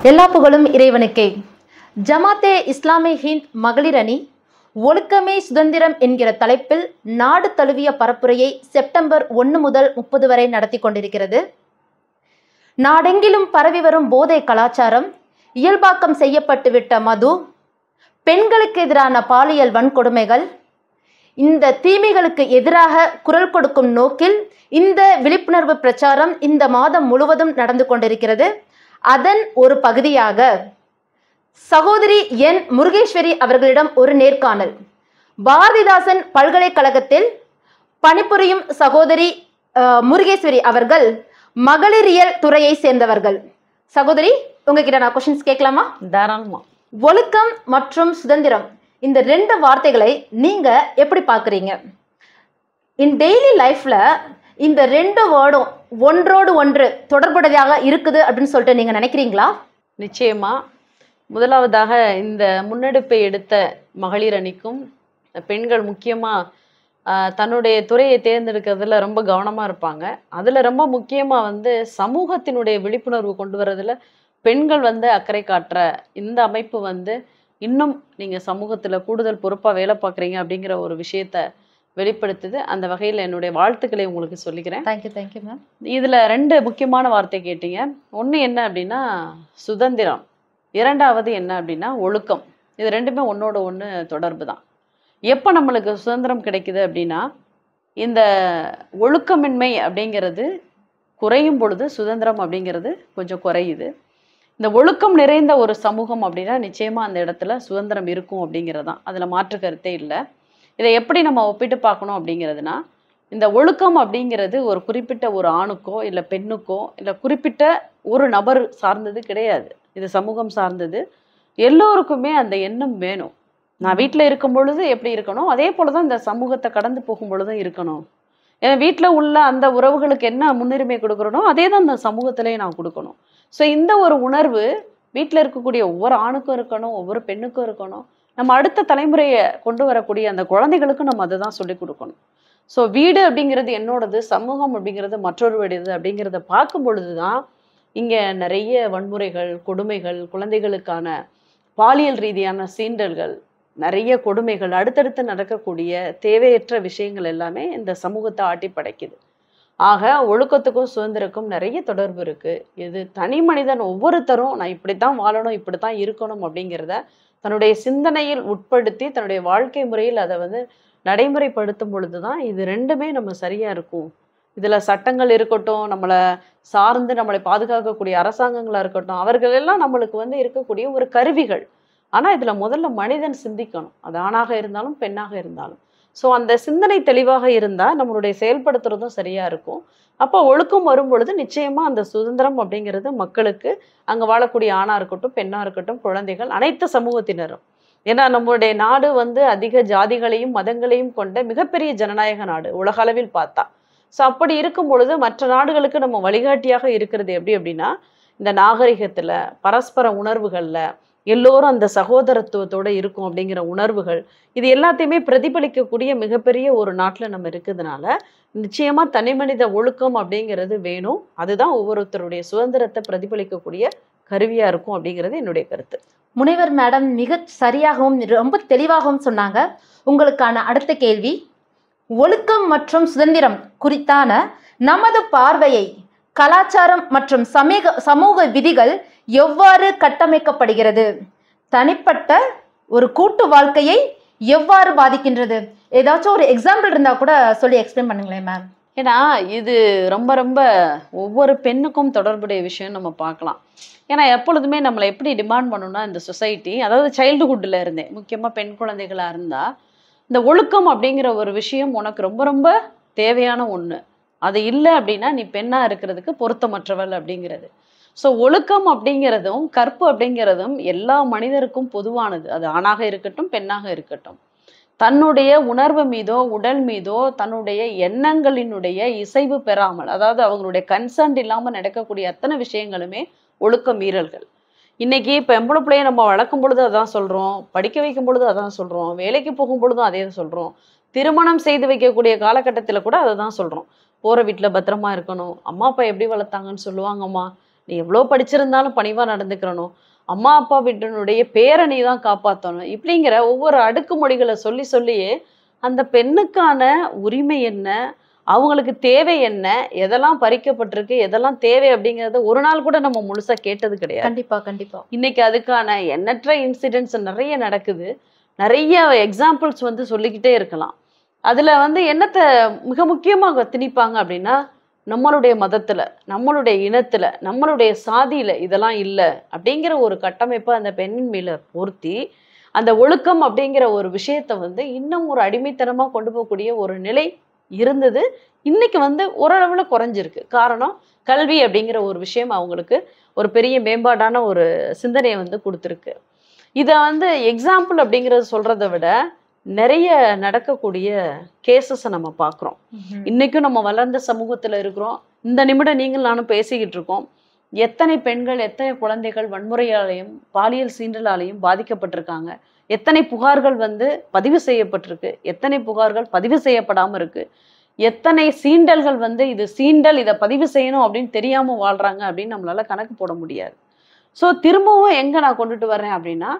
எல்லா புகழும் இறைவனுக்கே. ஜமாத்தே இஸ்லாமி ஹிந்த் மகளிர் அணி ஒழுக்கமே சுதந்திரம் என்கிற தலைப்பில் நாடு தழுவிய பரப்புரையை செப்டம்பர் 1 முதல் 30 வரை நடத்தி கொண்டிருக்கிறது. நாடெங்கிலும் பரவி வரும் போதை கலாச்சாரம், இயல்பாக்கம் செய்யப்பட்டுவிட்ட மது, பெண்களுக்கு எதிரான பாலியல் வன்கொடுமைகள், இந்த தீமைகளுக்கு எதிராக குரல் கொடுக்கும் நோக்கில் இந்த விழிப்புணர்வு பிரச்சாரம் இந்த மாதம் முழுவதும் நடந்து கொண்டிருக்கிறது. அதன் ஒரு பகுதியாக சகோதரி என் முருகேஸ்வரி அவர்களிடம் ஒரு நேர்காணல். பாரதிதாசன் பல்கலைக்கழகத்தில் பணிபுரியும் சகோதரி முருகேஸ்வரி அவர்கள் மகளிரியல் துறையை சேர்ந்தவர்கள். சகோதரி, உங்ககிட்ட நான் கொஸ்டின்ஸ் கேட்கலாமா? தாராளமா. ஒழுக்கம் மற்றும் சுதந்திரம், இந்த ரெண்டு வார்த்தைகளை நீங்க எப்படி பார்க்குறீங்க? இன் டெய்லி லைஃப்ல இந்த ரெண்டு வேர்டும் ஒன்றோடு ஒன்று தொடர்புடையதாக இருக்குது அப்படின்னு சொல்லிட்டு நீங்க நினைக்கிறீங்களா? நிச்சயமா. முதலாவதாக இந்த முன்னெடுப்பை எடுத்த மகளிர் அணிக்கும், பெண்கள் முக்கியமா தன்னுடைய துறையை தேர்ந்தெடுக்கிறதுல ரொம்ப கவனமா இருப்பாங்க. அதுல ரொம்ப முக்கியமா சமூகத்தினுடைய விழிப்புணர்வு கொண்டு வரதுல பெண்கள் அக்கறை காட்டுற இந்த அமைப்பு இன்னும் நீங்க சமூகத்துல கூடுதல் பொறுப்பா வேலை பார்க்குறீங்க அப்படிங்கிற ஒரு விஷயத்த வெளிப்படுத்துது. அந்த வகையில் என்னுடைய வாழ்த்துக்களை உங்களுக்கு சொல்லிக்கிறேன். Thank you ma'am. இதுல ரெண்டு முக்கியமான வார்த்தை கேட்டீங்க. ஒன்று என்ன அப்படின்னா சுதந்திரம், இரண்டாவது என்ன அப்படின்னா ஒழுக்கம். இது ரெண்டுமே ஒன்னோட ஒன்று தொடர்பு தான். எப்போ நம்மளுக்கு சுதந்திரம் கிடைக்குது அப்படின்னா, இந்த ஒழுக்கமின்மை அப்படிங்கிறது குறையும் பொழுது சுதந்திரம் அப்படிங்கிறது கொஞ்சம் குறையுது. இந்த ஒழுக்கம் நிறைந்த ஒரு சமூகம் அப்படின்னா நிச்சயமா அந்த இடத்துல சுதந்திரம் இருக்கும் அப்படிங்கிறது தான், அதில் மாற்று கருத்தே இல்லை. இதை எப்படி நம்ம ஒப்பிட்டு பார்க்கணும் அப்படிங்கிறதுனா, இந்த ஒழுக்கம் அப்படிங்கிறது ஒரு குறிப்பிட்ட ஒரு ஆணுக்கோ இல்லை பெண்ணுக்கோ இல்லை குறிப்பிட்ட ஒரு நபர் சார்ந்தது கிடையாது. இது சமூகம் சார்ந்தது. எல்லோருக்குமே அந்த எண்ணம் வேணும். நான் வீட்டில் இருக்கும் பொழுது எப்படி இருக்கணும், அதே போல தான் இந்த சமூகத்தை கடந்து போகும் பொழுதும் இருக்கணும். ஏன்னா வீட்டில் உள்ள அந்த உறவுகளுக்கு என்ன முன்னுரிமை கொடுக்குறனோ அதே தான் இந்த சமூகத்திலேயே நான் கொடுக்கணும். ஸோ இந்த ஒரு உணர்வு வீட்டில் இருக்கக்கூடிய ஒவ்வொரு ஆணுக்கும் இருக்கணும், ஒவ்வொரு பெண்ணுக்கும் இருக்கணும். நம்ம அடுத்த தலைமுறையை கொண்டு வரக்கூடிய அந்த குழந்தைகளுக்கும் நம்ம அதை தான் சொல்லிக் கொடுக்கணும். ஸோ வீடு அப்படிங்கிறது என்னோடது, சமூகம் அப்படிங்கிறது மற்றொருவடையது அப்படிங்கிறத பார்க்கும் பொழுது தான் இங்கே நிறைய வன்முறைகள், கொடுமைகள், குழந்தைகளுக்கான பாலியல் ரீதியான சீண்டல்கள், நிறைய கொடுமைகள், அடுத்தடுத்து நடக்கக்கூடிய தேவையற்ற விஷயங்கள் எல்லாமே இந்த சமூகத்தை ஆட்டி படைக்குது. ஆக ஒழுக்கத்துக்கும் சுதந்திரக்கும் நிறைய தொடர்பு இருக்கு. இது தனி மனிதன் ஒவ்வொருத்தரும் நான் இப்படித்தான் வாழணும், இப்படித்தான் இருக்கணும் அப்படிங்கிறத தன்னுடைய சிந்தனையில் உட்படுத்தி தன்னுடைய வாழ்க்கை முறையில் அதை நடைமுறைப்படுத்தும் பொழுது தான் இது ரெண்டுமே நம்ம சரியா இருக்கும். இதுல சட்டங்கள் இருக்கட்டும், நம்மளை சார்ந்து நம்மளை பாதுகாக்கக்கூடிய அரசாங்கங்களா இருக்கட்டும், அவர்கள் எல்லாம் நம்மளுக்கு இருக்கக்கூடிய ஒரு கருவிகள். ஆனா இதுல முதல்ல மனிதன் சிந்திக்கணும், அது ஆணாக இருந்தாலும் பெண்ணாக இருந்தாலும். ஸோ அந்த சிந்தனை தெளிவாக இருந்தா நம்மளுடைய செயல்படுத்துறதும் சரியா இருக்கும். அப்போ ஒழுக்கம் வரும் பொழுது நிச்சயமா அந்த சுதந்திரம் அப்படிங்கிறது மக்களுக்கு, அங்க வாழக்கூடிய ஆணா இருக்கட்டும், பெண்ணா இருக்கட்டும், குழந்தைகள், அனைத்து சமூகத்தினரும். ஏன்னா நம்மளுடைய நாடு அதிக ஜாதிகளையும் மதங்களையும் கொண்ட மிகப்பெரிய ஜனநாயக நாடு உலக அளவில் பார்த்தா. ஸோ அப்படி இருக்கும் பொழுது மற்ற நாடுகளுக்கு நம்ம வழிகாட்டியாக இருக்கிறது எப்படி அப்படின்னா, இந்த நாகரிகத்துல, பரஸ்பர உணர்வுகள்ல எல்லோரும் அந்த சகோதரத்துவத்தோட இருக்கும் அப்படிங்கிற உணர்வுகள், இது எல்லாத்தையுமே பிரதிபலிக்கக்கூடிய மிகப்பெரிய ஒரு நாட்டில் நம்ம இருக்கிறதுனால நிச்சயமா தனி மனித ஒழுக்கம் அப்படிங்கிறது வேணும். அதுதான் ஒவ்வொருத்தருடைய சுதந்திரத்தை பிரதிபலிக்கக்கூடிய கருவியா இருக்கும் அப்படிங்கிறது என்னுடைய கருத்து. முனைவர் மேடம் மிக சரியாகவும் ரொம்ப தெளிவாகவும் சொன்னாங்க. உங்களுக்கான அடுத்த கேள்வி, ஒழுக்கம் மற்றும் சுதந்திரம் குறித்தான நமது பார்வையை கலாச்சாரம் மற்றும் சமூக விதிகள் எவ்வாறு கட்டமைக்கப்படுகிறது, தனிப்பட்ட ஒரு கூட்டு வாழ்க்கையை எவ்வாறு பாதிக்கின்றது? ஏதாச்சும் ஒரு எக்ஸாம்பிள் இருந்தா கூட சொல்லி எக்ஸ்பிளைன் பண்ணுங்களேன் மேம். ஏன்னா இது ரொம்ப ரொம்ப ஒவ்வொரு பெண்ணுக்கும் தொடர்புடைய விஷயம் நம்ம பார்க்கலாம். ஏன்னா எப்பொழுதுமே நம்மளை எப்படி டிமாண்ட் பண்ணணும்னா இந்த சொசைட்டி, அதாவது சைல்டுஹுட்ல இருந்தே முக்கியமா பெண் குழந்தைகளா இருந்தா இந்த ஒழுக்கம் அப்படிங்கிற ஒரு விஷயம் உனக்கு ரொம்ப ரொம்ப தேவையான ஒண்ணு. அது இல்லை அப்படின்னா நீ பெண்ணா இருக்கிறதுக்கு பொருத்தமற்றவள் அப்படிங்கிறது. ஸோ ஒழுக்கம் அப்படிங்கிறதும் கற்பு அப்படிங்கிறதும் எல்லா மனிதருக்கும் பொதுவானது. அது ஆணாக இருக்கட்டும், பெண்ணாக இருக்கட்டும். தன்னுடைய உணர்வு மீதோ உடல் மீதோ தன்னுடைய எண்ணங்களினுடைய இசைவு பெறாமல், அதாவது அவங்களுடைய கன்சர்ன் இல்லாமல் நடக்கக்கூடிய அத்தனை விஷயங்களுமே ஒழுக்க மீறல்கள். இன்னைக்கு பெம்பளை பிள்ளைய நம்ம வளர்க்கும் பொழுது அதான் சொல்றோம், படிக்க வைக்கும் பொழுது அதான் சொல்றோம், வேலைக்கு போகும் பொழுதும் அதே சொல்றோம், திருமணம் செய்து வைக்கக்கூடிய காலகட்டத்தில் கூட அதை தான் சொல்றோம். போற வீட்டில் பத்திரமா இருக்கணும், அம்மா அப்பா எப்படி வளர்த்தாங்கன்னு சொல்லுவாங்கம்மா, நீ எவ்வளோ படிச்சிருந்தாலும் பணிவாக நடந்துக்கிறணும், அம்மா அப்பா வீட்டினுடைய பேரை நீ தான் காப்பாற்றணும், இப்படிங்கிற ஒவ்வொரு அடுக்குமொழிகளை சொல்லி சொல்லியே அந்த பெண்ணுக்கான உரிமை என்ன, அவங்களுக்கு தேவை என்ன, எதெல்லாம் பறிக்கப்பட்டிருக்கு, எதெல்லாம் தேவை அப்படிங்கிறத ஒரு நாள் கூட நம்ம முழுசா கேட்டது கிடையாது. கண்டிப்பா கண்டிப்பா. இன்னைக்கு அதுக்கான எண்ணற்ற இன்சிடென்ட்ஸ் நிறைய நடக்குது. நிறைய எக்ஸாம்பிள்ஸ் வந்து சொல்லிக்கிட்டே இருக்கலாம். அதுல வந்து என்னத்தை மிக முக்கியமாக திணிப்பாங்க அப்படின்னா, நம்மளுடைய மதத்துல, நம்மளுடைய இனத்துல, நம்மளுடைய சாதியில இதெல்லாம் இல்லை அப்படிங்கிற ஒரு கட்டமைப்பை அந்த பெண்ணின் மேல பொருத்தி, அந்த ஒழுக்கம் அப்படிங்கிற ஒரு விஷயத்த வந்து இன்னும் ஒரு அடிமைத்தனமா கொண்டு போகக்கூடிய ஒரு நிலை இருந்தது. இன்னைக்கு வந்து ஓரளவுல குறைஞ்சிருக்கு. காரணம், கல்வி அப்படிங்கிற ஒரு விஷயம் அவங்களுக்கு ஒரு பெரிய மேம்பாடான ஒரு சிந்தனையை வந்து கொடுத்துருக்கு. இதை வந்து எக்ஸாம்பிள் அப்படிங்கிறது சொல்றதை விட நிறைய நடக்கக்கூடிய கேசஸை நம்ம பார்க்குறோம். இன்னைக்கும் நம்ம வளர்ந்த சமூகத்துல இருக்கிறோம். இந்த நிமிடம் நீங்கள் நானும் பேசிக்கிட்டு இருக்கோம். எத்தனை பெண்கள், எத்தனை குழந்தைகள் வன்முறையாலையும் பாலியல் சீண்டலாலையும் பாதிக்கப்பட்டிருக்காங்க, எத்தனை புகார்கள் வந்து பதிவு செய்யப்பட்டிருக்கு, எத்தனை புகார்கள் பதிவு செய்யப்படாம இருக்கு, எத்தனை சீண்டல்கள் வந்து இது சீண்டல், இதை பதிவு செய்யணும் அப்படின்னு தெரியாம வாழ்றாங்க அப்படின்னு நம்மளால கணக்கு போட முடியாது. ஸோ திரும்பவும் எங்க நான் கொண்டுட்டு வர்றேன் அப்படின்னா,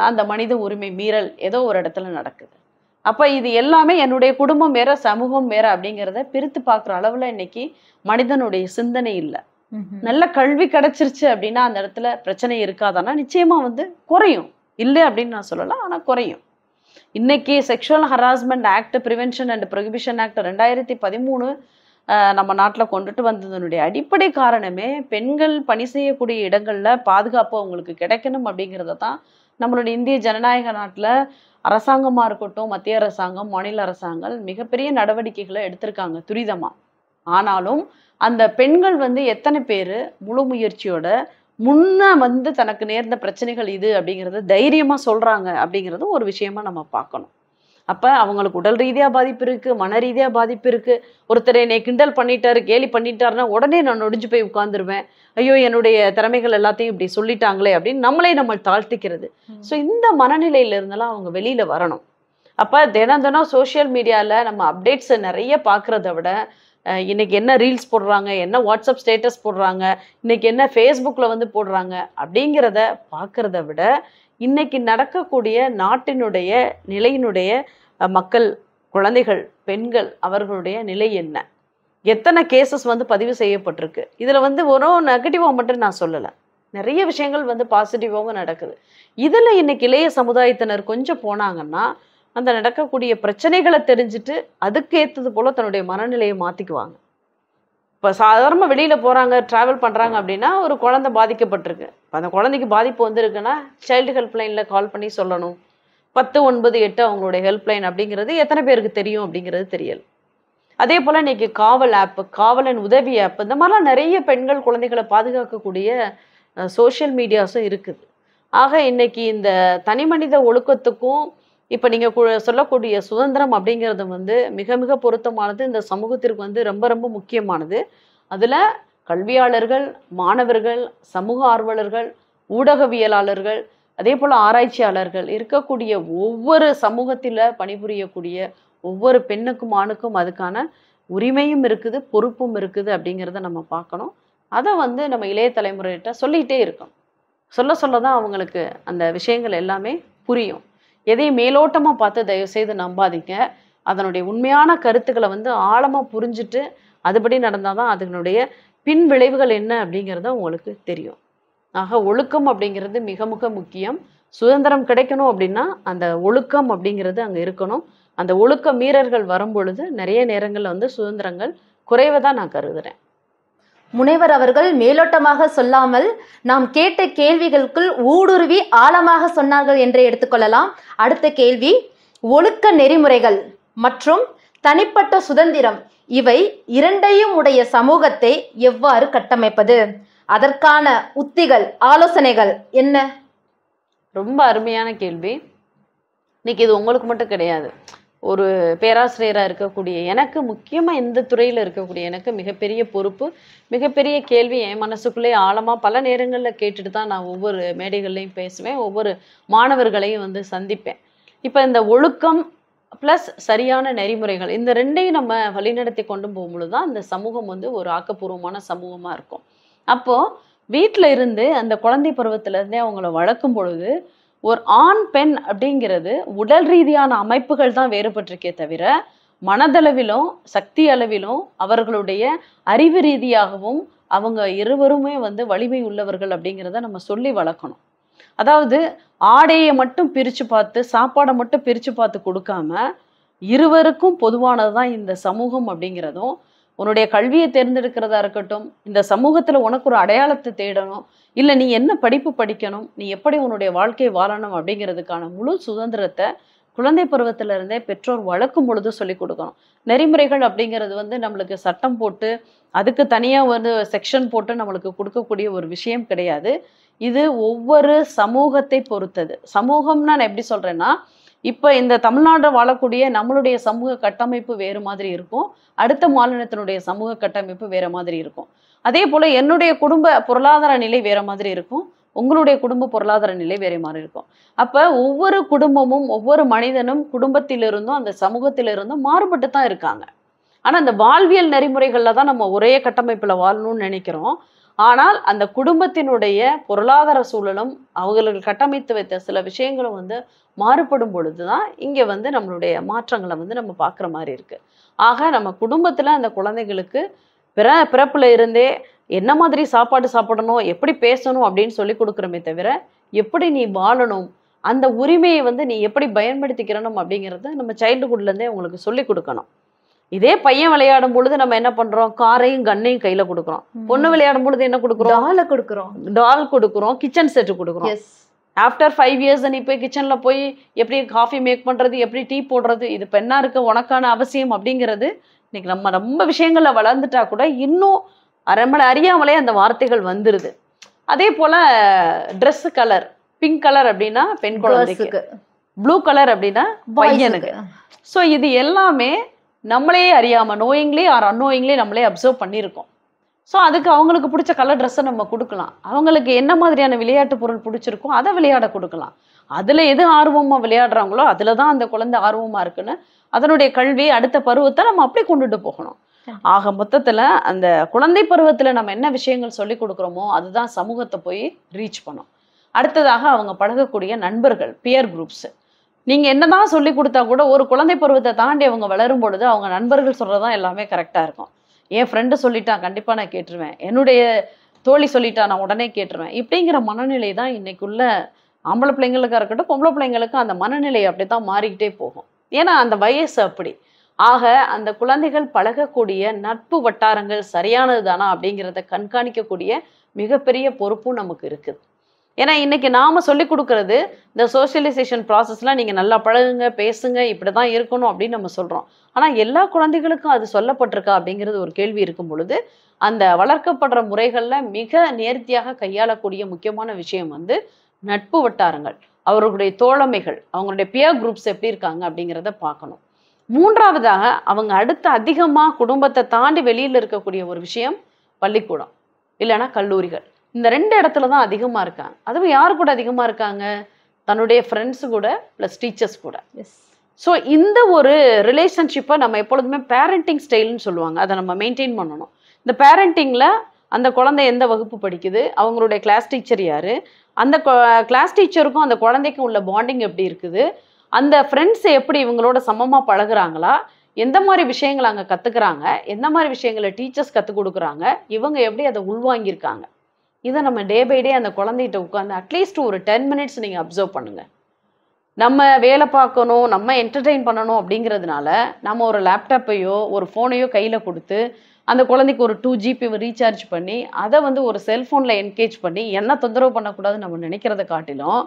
அந்த மனித உரிமை மீறல் ஏதோ ஒரு இடத்துல நடக்குது. அப்ப இது எல்லாமே என்னுடைய குடும்பம் வேற, சமூகம் வேற அப்படிங்கிறத பிரித்து பார்க்குற அளவுல இன்னைக்கு மனிதனுடைய சிந்தனை இல்லை. நல்ல கல்வி கிடைச்சிருச்சு அப்படின்னா அந்த இடத்துல பிரச்சனை இருக்காதானா? நிச்சயமா வந்து குறையும். இல்லை அப்படின்னு நான் சொல்லலாம், ஆனா குறையும். இன்னைக்கு sexual harassment act, prevention and prohibition act 2013 நம்ம நாட்டில் கொண்டுட்டு வந்ததனுடைய அடிப்படை காரணமே பெண்கள் பணி செய்யக்கூடிய இடங்கள்ல பாதுகாப்பு அவங்களுக்கு கிடைக்கணும் அப்படிங்கிறத தான் நம்மளுடைய இந்திய ஜனநாயக நாட்டில் அரசாங்கமா இருக்கட்டும், மத்திய அரசாங்கம், மாநில அரசாங்கம் மிகப்பெரிய நடவடிக்கைகளை எடுத்திருக்காங்க துரிதமா. ஆனாலும் அந்த பெண்கள் வந்து எத்தனை பேர் முழு முயற்சியோட முன்ன வந்து தனக்கு நேர்ந்த பிரச்சனைகள் இது அப்படிங்கிறத தைரியமா சொல்றாங்க அப்படிங்கிறது ஒரு விஷயமா நம்ம பார்க்கணும். அப்ப அவங்களுக்கு உடல் ரீதியா பாதிப்பு இருக்கு, மன ரீதியா பாதிப்பு இருக்கு. ஒருத்தர் என்னை கிண்டல் பண்ணிட்டாரு, கேலி பண்ணிட்டாருன்னா உடனே நான் நொடிஞ்சு போய் உட்கார்ந்துருவேன். ஐயோ என்னுடைய திறமைகள் எல்லாத்தையும் இப்படி சொல்லிட்டாங்களே அப்படின்னு நம்மளே நம்ம தாழ்த்திக்கிறது. ஸோ இந்த மனநிலையில இருந்தெல்லாம் அவங்க வெளியில வரணும். அப்ப தினம் தினம் சோசியல் மீடியால நம்ம அப்டேட்ஸ் நிறைய பார்க்கறத விட, இன்னைக்கு என்ன ரீல்ஸ் போடுறாங்க, என்ன வாட்ஸ்அப் ஸ்டேட்டஸ் போடுறாங்க, இன்னைக்கு என்ன ஃபேஸ்புக்கில் வந்து போடுறாங்க அப்படிங்கிறத பார்க்கறத விட, இன்னைக்கு நடக்கக்கூடிய நாட்டினுடைய நிலையினுடைய மக்கள், குழந்தைகள், பெண்கள் அவர்களுடைய நிலை என்ன, எத்தனை கேசஸ் வந்து பதிவு செய்யப்பட்டிருக்கு. இதில் வந்து ஒரு நெகட்டிவாக மட்டும் நான் சொல்லலை, நிறைய விஷயங்கள் வந்து பாசிட்டிவாகவும் நடக்குது. இதில் இன்னைக்கு இளைய சமுதாயத்தினர் கொஞ்சம் போனாங்கன்னா அந்த நடக்கக்கூடிய பிரச்சனைகளை தெரிஞ்சுட்டு அதுக்கு ஏற்றது போல தன்னுடைய மனநிலையை மாற்றிக்குவாங்க. இப்போ சாதாரணமாக வெளியில் போகிறாங்க, ட்ராவல் பண்ணுறாங்க அப்படின்னா ஒரு குழந்தை பாதிக்கப்பட்டிருக்கு. இப்போ அந்த குழந்தைக்கு பாதிப்பு வந்திருக்குன்னா சைல்டு ஹெல்ப்லைனில் கால் பண்ணி சொல்லணும். 1098 அவங்களுடைய ஹெல்ப்லைன் அப்படிங்கிறது எத்தனை பேருக்கு தெரியும் அப்படிங்கிறது தெரியல. அதே போல் இன்னைக்கு காவல் ஆப், காவலன் உதவி ஆப், இந்த மாதிரிலாம் நிறைய பெண்கள் குழந்தைகளை பாதுகாக்கக்கூடிய சோஷியல் மீடியாஸும் இருக்குது. ஆக இன்னைக்கு இந்த தனி மனித ஒழுக்கத்துக்கும் இப்போ நீங்கள் சொல்லக்கூடிய சுதந்திரம் அப்படிங்கிறது வந்து மிக மிக பொருத்தமானது, இந்த சமூகத்திற்கு வந்து ரொம்ப ரொம்ப முக்கியமானது. அதில் கல்வியாளர்கள், மாணவர்கள், சமூக ஆர்வலர்கள், ஊடகவியலாளர்கள், அதே போல் ஆராய்ச்சியாளர்கள் இருக்கக்கூடிய ஒவ்வொரு சமூகத்தில் பணிபுரியக்கூடிய ஒவ்வொரு பெண்ணுக்கும் ஆணுக்கும் அதுக்கான உரிமையும் இருக்குது, பொறுப்பும் இருக்குது அப்படிங்கிறத நம்ம பார்க்கணும். அதை வந்து நம்ம இளைய தலைமுறையிட்ட சொல்லிகிட்டே இருக்கணும். சொல்ல தான் அவங்களுக்கு அந்த விஷயங்கள் எல்லாமே புரியும். எதையும் மேலோட்டமாக பார்த்து தயவுசெய்து நம்பாதீங்க. அதனுடைய உண்மையான கருத்துக்களை வந்து ஆழமாக புரிஞ்சுட்டு அதுபடி நடந்தால் தான் அதனுடைய பின் விளைவுகள் என்ன அப்படிங்கிறத உங்களுக்கு தெரியும். ஆக ஒழுக்கம் அப்படிங்கிறது மிக மிக முக்கியம். சுதந்திரம் கிடைக்கணும் அப்படின்னா அந்த ஒழுக்கம் அப்படிங்கிறது அங்கே இருக்கணும். அந்த ஒழுக்க மீறல்கள் வரும் பொழுது நிறைய நேரங்களில் வந்து சுதந்திரங்கள் குறைவதாக நான் கருதுகிறேன். முனைவர் அவர்கள் மேலோட்டமாக சொல்லாமல் நாம் கேட்ட கேள்விகளுக்குள் ஊடுருவி ஆழமாக சொன்னார்கள் என்றே எடுத்துக்கொள்ளலாம். அடுத்த கேள்வி, ஒழுக்க நெறிமுறைகள் மற்றும் தனிப்பட்ட சுதந்திரம் இவை இரண்டையும் உடைய சமூகத்தை எவ்வாறு கட்டமைப்பது, அதற்கான உத்திகள், ஆலோசனைகள் என்ன? ரொம்ப அருமையான கேள்வி. இன்னைக்கு இது உங்களுக்கு மட்டும் கிடையாது. ஒரு பேராசிரியராக இருக்கக்கூடிய எனக்கு, முக்கியமாக இந்த துறையில் இருக்கக்கூடிய எனக்கு மிகப்பெரிய பொறுப்பு, மிகப்பெரிய கேள்வி என் மனசுக்குள்ளே ஆழமாக பல நேரங்களில் கேட்டுட்டு தான் நான் ஒவ்வொரு மேடைகள்லையும் பேசுவேன், ஒவ்வொரு மாணவர்களையும் வந்து சந்திப்பேன். இப்போ இந்த ஒழுக்கம் ப்ளஸ் சரியான நெறிமுறைகள், இந்த ரெண்டையும் நம்ம வழிநடத்தி கொண்டு போகும்பொழுது தான் இந்த சமூகம் வந்து ஒரு ஆக்கப்பூர்வமான சமூகமாக இருக்கும். அப்போ வீட்டில் இருந்து அந்த குழந்தை பருவத்திலேருந்தே அவங்கள வளர்க்கும் பொழுது ஒரு ஆண் பெண் அப்படிங்கிறது உடல் ரீதியான அமைப்புகள் தான் வேறுபட்டிருக்கே தவிர மனதளவிலும் சக்தி அளவிலும் அவர்களுடைய அறிவு ரீதியாகவும் அவங்க இருவருமே வந்து வலிமை உள்ளவர்கள் அப்படிங்கிறத நம்ம சொல்லி வளர்க்கணும். அதாவது ஆடையை மட்டும் பிரித்து பார்த்து சாப்பாடை மட்டும் பிரித்து பார்த்து கொடுக்காம இருவருக்கும் பொதுவானது தான் இந்த சமூகம் அப்படிங்கிறதும், உன்னுடைய கல்வியை தேர்ந்தெடுக்கிறதா இருக்கட்டும், இந்த சமூகத்தில் உனக்கு ஒரு அடையாளத்தை தேடணும், இல்லை நீ என்ன படிப்பு படிக்கணும், நீ எப்படி உன்னுடைய வாழ்க்கையை வாழணும் அப்படிங்கிறதுக்கான முழு சுதந்திரத்தை குழந்தை பருவத்திலிருந்தே பெற்றோர் வளர்க்கும் பொழுது சொல்லிக் கொடுக்கணும். நெறிமுறைகள் அப்படிங்கிறது வந்து நம்மளுக்கு சட்டம் போட்டு அதுக்கு தனியாக வந்து செக்ஷன் போட்டு நம்மளுக்கு கொடுக்கக்கூடிய ஒரு விஷயம் கிடையாது. இது ஒவ்வொரு சமூகத்தை பொறுத்தது. சமூகம்னா நான் எப்படி சொல்கிறேன்னா, இப்போ இந்த தமிழ்நாட்டில் வாழக்கூடிய நம்மளுடைய சமூக கட்டமைப்பு வேறு மாதிரி இருக்கும், அடுத்த மாநிலத்தினுடைய சமூக கட்டமைப்பு வேறு மாதிரி இருக்கும். அதே போல் என்னுடைய குடும்ப பொருளாதார நிலை வேறு மாதிரி இருக்கும், உங்களுடைய குடும்ப பொருளாதார நிலை வேறு மாதிரி இருக்கும். அப்போ ஒவ்வொரு குடும்பமும் ஒவ்வொரு மனிதனும் குடும்பத்திலிருந்தும் அந்த சமூகத்திலிருந்தும் மாறுபட்டு தான் இருக்காங்க. ஆனால் அந்த வாழ்வியல் நெறிமுறைகளில் தான் நம்ம ஒரே கட்டமைப்பில் வாழணும்னு நினைக்கிறோம். ஆனால் அந்த குடும்பத்தினுடைய பொருளாதார சூழலும் அவங்களுக்கு கட்டமைத்து வைத்த சில விஷயங்களும் வந்து மாறுபடும் பொழுது தான் இங்கே வந்து நம்மளுடைய மாற்றங்களை வந்து நம்ம பார்க்குற மாதிரி இருக்குது. ஆக நம்ம குடும்பத்தில் அந்த குழந்தைகளுக்கு பிறப்புல இருந்தே என்ன மாதிரி சாப்பாடு சாப்பிடணும், எப்படி பேசணும் அப்படின்னு சொல்லி கொடுக்குறோமே தவிர எப்படி நீ வாழணும், அந்த உரிமையை வந்து நீ எப்படி பயன்படுத்திக்கிறணும் அப்படிங்கிறத நம்ம சைல்டுஹுட்லேருந்தே உங்களுக்கு சொல்லி கொடுக்கணும். இதே பையன் விளையாடும் பொழுது நம்ம என்ன பண்றோம், காரையும் கண்ணையும் கையில கொடுக்குறோம். பொண்ணு விளையாடும் பொழுது என்ன கொடுக்குறோம், டால் கொடுக்குறோம், கிச்சன் செட்டு கொடுக்குறோம். ஆஃப்டர் 5 years நீ போய் கிச்சன்ல போய் எப்படி காஃபி மேக் பண்றது, எப்படி டீ போடுறது, இது பெண்ணா இருக்க உனக்கான அவசியம் அப்படிங்கிறது இன்னைக்கு நம்ம ரொம்ப விஷயங்கள்ல வளர்ந்துட்டா கூட இன்னும் நம்மளை அறியாமலே அந்த வார்த்தைகள் வந்துருது. அதே போல ட்ரெஸ் கலர், பிங்க் கலர் அப்படின்னா பெண் குழந்தைக்கு, ப்ளூ கலர் அப்படின்னா பையனுக்கு. ஸோ இது எல்லாமே நம்மளே அறியாமல் நோயிங்லி ஆர் அன்னோயிங்லி நம்மளே அப்சர்வ் பண்ணியிருக்கோம். ஸோ அதுக்கு அவங்களுக்கு பிடிச்ச கலர் ட்ரெஸ்ஸை நம்ம கொடுக்கலாம். அவங்களுக்கு என்ன மாதிரியான விளையாட்டு பொருள் பிடிச்சிருக்கோ அதை விளையாட கொடுக்கலாம். அதில் எது ஆர்வமாக விளையாடுறாங்களோ அதில் தான் அந்த குழந்தை ஆர்வமாக இருக்குன்னு அதனுடைய கல்வி அடுத்த பருவத்தை நம்ம அப்படி கொண்டுட்டு போகணும். ஆக மொத்தத்தில் அந்த குழந்தை பருவத்தில் நம்ம என்ன விஷயங்கள் சொல்லி கொடுக்குறோமோ அதுதான் சமூகத்தை போய் ரீச் பண்ணும். அடுத்ததாக அவங்க பழகக்கூடிய நண்பர்கள், பியர் குரூப்ஸு. நீங்கள் என்னதான் சொல்லி கொடுத்தா கூட ஒரு குழந்தை பருவத்தை தாண்டி அவங்க வளரும் பொழுது அவங்க நண்பர்கள் சொல்கிறதான் எல்லாமே கரெக்டாக இருக்கும். என் ஃப்ரெண்டு சொல்லிட்டான் கண்டிப்பாக நான் கேட்டுருவேன், என்னுடைய தோழி சொல்லிட்டா நான் உடனே கேட்டுருவேன், இப்படிங்கிற மனநிலை தான் இன்னைக்குள்ள ஆம்பளை பிள்ளைங்களுக்காக இருக்கட்டும் பொம்பளை பிள்ளைங்களுக்கும் அந்த மனநிலை அப்படி தான் மாறிக்கிட்டே போகும். ஏன்னா அந்த வயசு அப்படி. ஆக அந்த குழந்தைகள் பழகக்கூடிய நட்பு வட்டாரங்கள் சரியானது தானா அப்படிங்கிறத கண்காணிக்கக்கூடிய மிகப்பெரிய பொறுப்பும் நமக்கு இருக்குது. ஏன்னா இன்னைக்கு நாம சொல்லி கொடுக்கறது இந்த சோசியலைசேஷன் ப்ராசஸ்லாம் நீங்கள் நல்லா பழகுங்க, பேசுங்க, இப்படி தான் இருக்கணும் அப்படின்னு நம்ம சொல்கிறோம். ஆனால் எல்லா குழந்தைகளுக்கும் அது சொல்லப்பட்டிருக்கா அப்படிங்கிறது ஒரு கேள்வி இருக்கும் பொழுது அந்த வளர்க்கப்படுற முறைகளில் மிக நேர்த்தியாக கையாளக்கூடிய முக்கியமான விஷயம் வந்து நட்பு வட்டாரங்கள், அவர்களுடைய தோழமைகள், அவங்களுடைய பியர் குரூப்ஸ் எப்படி இருக்காங்க அப்படிங்கிறத பார்க்கணும். மூன்றாவதாக அவங்க அடுத்து அதிகமாக குடும்பத்தை தாண்டி வெளியில் இருக்கக்கூடிய ஒரு விஷயம் பள்ளிக்கூடம் இல்லைன்னா கல்லூரிகள். இந்த 2 இடத்துல தான் அதிகமாக இருக்காங்க. அதுவும் யார் கூட அதிகமாக இருக்காங்க, தன்னுடைய ஃப்ரெண்ட்ஸு கூட ப்ளஸ் டீச்சர்ஸ் கூட. ஸோ இந்த ஒரு ரிலேஷன்ஷிப்பை நம்ம எப்பொழுதுமே பேரண்டிங் ஸ்டைல்னு சொல்லுவாங்க, அதை நம்ம மெயின்டைன் பண்ணணும். இந்த பேரண்டிங்கில் அந்த குழந்தை எந்த வகுப்பு படிக்குது, அவங்களுடைய கிளாஸ் டீச்சர் யார், அந்த கிளாஸ் டீச்சருக்கும் அந்த குழந்தைக்கும் உள்ள பாண்டிங் எப்படி இருக்குது, அந்த ஃப்ரெண்ட்ஸ் எப்படி இவங்களோட சமமாக பழகுறாங்களா, எந்த மாதிரி விஷயங்கள் அங்கே கற்றுக்குறாங்க, எந்த மாதிரி விஷயங்களை டீச்சர்ஸ் கற்றுக் கொடுக்குறாங்க, இவங்க எப்படி அதை உள்வாங்கியிருக்காங்க, இதை நம்ம டே பை டே அந்த குழந்தைகிட்ட உட்காந்து அட்லீஸ்ட் ஒரு 10 minutes நீங்கள் அப்சர்வ் பண்ணுங்கள். நம்ம வேலை பார்க்கணும், நம்ம என்டர்டெயின் பண்ணணும் அப்படிங்கிறதுனால நம்ம ஒரு லேப்டாப்பையோ ஒரு ஃபோனையோ கையில் கொடுத்து அந்த குழந்தைக்கு ஒரு 2 GB ரீசார்ஜ் பண்ணி அதை வந்து ஒரு செல்ஃபோனில் என்கேஜ் பண்ணி என்ன தொந்தரவு பண்ணக்கூடாதுன்னு நம்ம நினைக்கிறத காட்டிலும்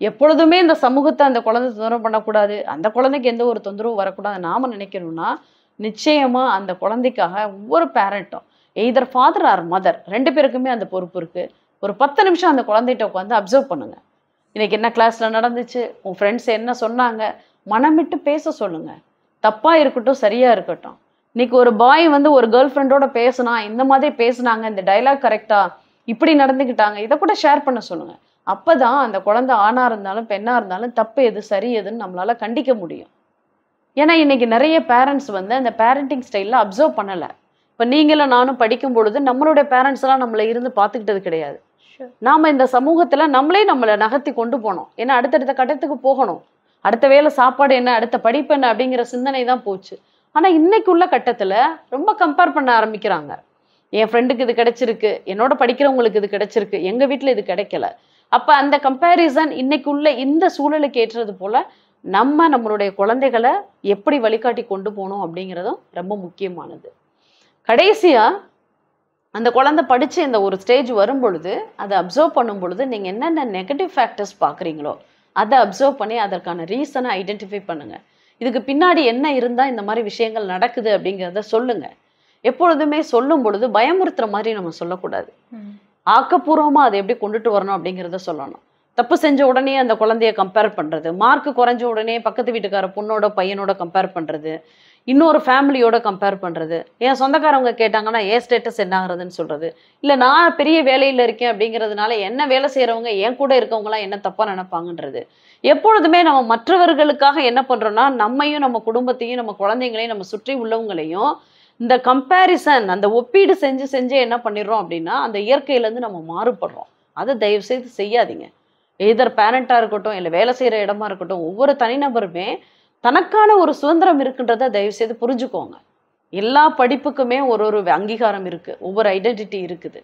எப்பொழுதுமே இந்த சமூகத்தை அந்த குழந்தை தொந்தரவு பண்ணக்கூடாது, அந்த குழந்தைக்கு எந்த ஒரு தொந்தரவும் வரக்கூடாது நாம் நினைக்கணும்னா நிச்சயமாக அந்த குழந்தைக்காக ஒவ்வொரு பேரண்ட்டும் எய்தர் ஃபாதர் ஆர் மதர் 2 பேருக்குமே அந்த பொறுப்பு இருக்குது. ஒரு 10 நிமிஷம் அந்த குழந்தைகிட்ட உட்காந்து அப்சர்வ் பண்ணுங்கள். இன்றைக்கி என்ன கிளாஸில் நடந்துச்சு, உன் ஃப்ரெண்ட்ஸ் என்ன சொன்னாங்க, மனமிட்டு பேச சொல்லுங்கள். தப்பாக இருக்கட்டும் சரியாக இருக்கட்டும். இன்றைக்கி ஒரு பாய் வந்து ஒரு கேர்ள் ஃப்ரெண்டோட பேசுனா, இந்த மாதிரி பேசுனாங்க, இந்த டைலாக் கரெக்டாக, இப்படி நடந்துக்கிட்டாங்க, இதை கூட ஷேர் பண்ண சொல்லுங்கள். அப்போ தான் அந்த குழந்தை ஆணாக இருந்தாலும் பெண்ணாக இருந்தாலும் தப்பு எது சரி எதுன்னு நம்மளால் கண்டிக்க முடியும். ஏன்னா இன்றைக்கி நிறைய பேரண்ட்ஸ் வந்து அந்த பேரண்டிங் ஸ்டைலில் அப்சர்வ் பண்ணலை. இப்போ இப்போ நீங்களும் நானும் படிக்கும் பொழுது நம்மளுடைய பேரண்ட்ஸ் எல்லாம் நம்மளை இருந்து பார்த்துக்கிட்டது கிடையாது. நாம இந்த சமூகத்துல நம்மளை நகர்த்தி கொண்டு போனோம். ஏன்னா அடுத்தடுத்த கட்டத்துக்கு போகணும். அடுத்த வேளை சாப்பாடு என்ன, அடுத்த படிப்பு என்ன அப்படிங்கிற சிந்தனை தான் போச்சு. ஆனா இன்னைக்கு உள்ள கட்டத்துல ரொம்ப கம்பேர் பண்ண ஆரம்பிக்கிறாங்க. என் ஃப்ரெண்டுக்கு இது கிடைச்சிருக்கு, என்னோட படிக்கிறவங்களுக்கு இது கிடைச்சிருக்கு, எங்க வீட்டுல இது கிடைக்கல. அப்ப அந்த கம்பேரிசன் இன்னைக்கு உள்ள இந்த சூழலுக்கு ஏற்றது போல நம்மளுடைய குழந்தைகளை எப்படி வழிகாட்டி கொண்டு போகணும் அப்படிங்கிறதும் ரொம்ப முக்கியமானது. கடைசியா அந்த குழந்தை படிச்சு இந்த ஒரு ஸ்டேஜ் வரும் பொழுது அதை அப்சர்வ் பண்ணும் பொழுது நீங்க என்னென்ன நெகட்டிவ் ஃபேக்டர்ஸ் பாக்குறீங்களோ அதை அப்சர்வ் பண்ணி அதற்கான ரீசனை ஐடென்டிஃபை பண்ணுங்க. இதுக்கு பின்னாடி என்ன இருந்தா இந்த மாதிரி விஷயங்கள் நடக்குது அப்படிங்கிறத சொல்லுங்க. எப்பொழுதுமே சொல்லும் பொழுது பயமுறுத்துற மாதிரி நம்ம சொல்லக்கூடாது. ஆக்கப்பூர்வமா அதை எப்படி கொண்டுட்டு வரணும் அப்படிங்கிறத சொல்லணும். தப்பு செஞ்ச உடனே அந்த குழந்தைய கம்பேர் பண்றது, மார்க் குறைஞ்ச உடனே பக்கத்து வீட்டுக்கார பொண்ணோட பையனோட கம்பேர் பண்றது, இன்னொரு ஃபேமிலியோட கம்பேர் பண்றது, என் சொந்தக்காரவங்க கேட்டாங்கன்னா ஏன் ஸ்டேட்டஸ் என்ன ஆகுறதுன்னு சொல்றது, இல்லை நான் பெரிய வேலையில் இருக்கேன் அப்படிங்கிறதுனால என்ன வேலை செய்யறவங்க என் கூட இருக்கவங்களாம் என்ன தப்பா நினைப்பாங்கன்றது. எப்பொழுதுமே நம்ம மற்றவர்களுக்காக என்ன பண்றோம்னா நம்மையும் நம்ம குடும்பத்தையும் நம்ம குழந்தைங்களையும் நம்ம சுற்றி உள்ளவங்களையும் இந்த கம்பேரிசன் அந்த ஒப்பீடு செஞ்சு செஞ்சு என்ன பண்ணிடுறோம் அப்படின்னா அந்த இயற்கையிலேருந்து நம்ம மாறுபடுறோம். அதை தயவு செய்து செய்யாதீங்க. எதர் பேரண்டா இருக்கட்டும் இல்லை வேலை செய்யற இடமா இருக்கட்டும், ஒவ்வொரு தனிநபருமே தனக்கான ஒரு சுதந்திரம் இருக்குன்றத தயவு செய்து புரிஞ்சுக்கோங்க. எல்லா படிப்புக்குமே ஒரு அங்கீகாரம் இருக்கு, ஒவ்வொரு ஐடென்டிட்டி இருக்குது,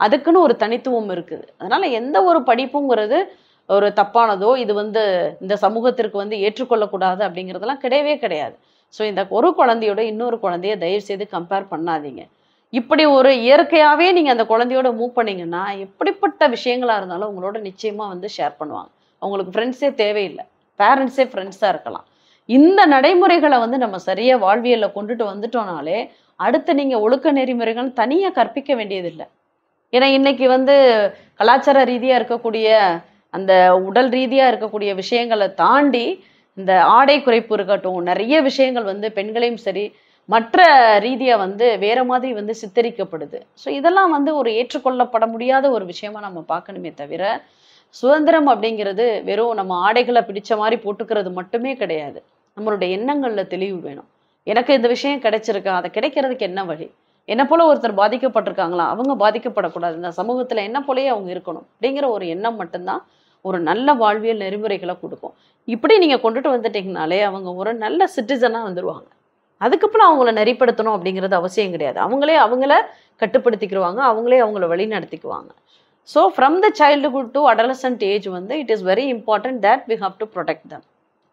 அதுக்குன்னு ஒரு தனித்துவம் இருக்குது. அதனால எந்த ஒரு படிப்புங்கிறது ஒரு தப்பானதோ இது இந்த சமூகத்திற்கு ஏற்றுக்கொள்ளக்கூடாது அப்படிங்கிறதெல்லாம் கிடையவே கிடையாது. ஸோ இந்த ஒரு குழந்தையோட இன்னொரு குழந்தைய தயவு செய்து கம்பேர் பண்ணாதீங்க. இப்படி ஒரு இயற்கையாகவே நீங்கள் அந்த குழந்தையோட மூவ் பண்ணீங்கன்னா எப்படிப்பட்ட விஷயங்களாக இருந்தாலும் உங்களோட நிச்சயமாக ஷேர் பண்ணுவாங்க. அவங்களுக்கு ஃப்ரெண்ட்ஸே தேவையில்லை, பேரண்ட்ஸே ஃப்ரெண்ட்ஸாக இருக்கலாம். இந்த நடைமுறைகளை நம்ம சரியாக வாழ்வியலில் கொண்டுட்டு வந்துட்டோம்னாலே அடுத்து நீங்கள் ஒழுக்க நெறிமுறைகள் தனியாக கற்பிக்க வேண்டியதில்லை. ஏன்னா இன்னைக்கு கலாச்சார ரீதியாக இருக்கக்கூடிய அந்த உடல் ரீதியாக இருக்கக்கூடிய விஷயங்களை தாண்டி இந்த ஆடை குறைப்பு இருக்கட்டும், நிறைய விஷயங்கள் பெண்களையும் சரி மற்ற ரீதியாக வேற மாதிரி சித்தரிக்கப்படுது. ஸோ இதெல்லாம் ஒரு ஏற்றுக்கொள்ளப்பட முடியாத ஒரு விஷயமா நம்ம பார்க்கணுமே தவிர, சுதந்திரம் அப்படிங்கிறது வெறும் நம்ம ஆடைகளை பிடிச்ச மாதிரி போட்டுக்கிறது மட்டுமே கிடையாது. நம்மளுடைய எண்ணங்களில் தெளிவு வேணும். எனக்கு இந்த விஷயம் கிடைச்சிருக்கா, அதை கிடைக்கிறதுக்கு என்ன வழி, என்ன போல ஒருத்தர் பாதிக்கப்பட்டிருக்காங்களா, அவங்க பாதிக்கப்படக்கூடாது, இந்த சமூகத்தில் என்ன போலயே அவங்க இருக்கணும் அப்படிங்கிற ஒரு எண்ணம் மட்டும்தான் ஒரு நல்ல வாழ்வியல் நெறிமுறைகளை கொடுக்கும். இப்படி நீங்கள் கொண்டுட்டு வந்துட்டீங்கனாலே அவங்க ஒரு நல்ல சிட்டிசனாக வந்துடுவாங்க. அதுக்கப்புறம் அவங்கள நெறிப்படுத்தணும் அப்படிங்கிறது அவசியம் கிடையாது. அவங்கள கட்டுப்படுத்திக்கிடுவாங்க, அவங்கள வழி நடத்திக்குவாங்க. So from the childhood to adolescent age it is very important that we have to protect them.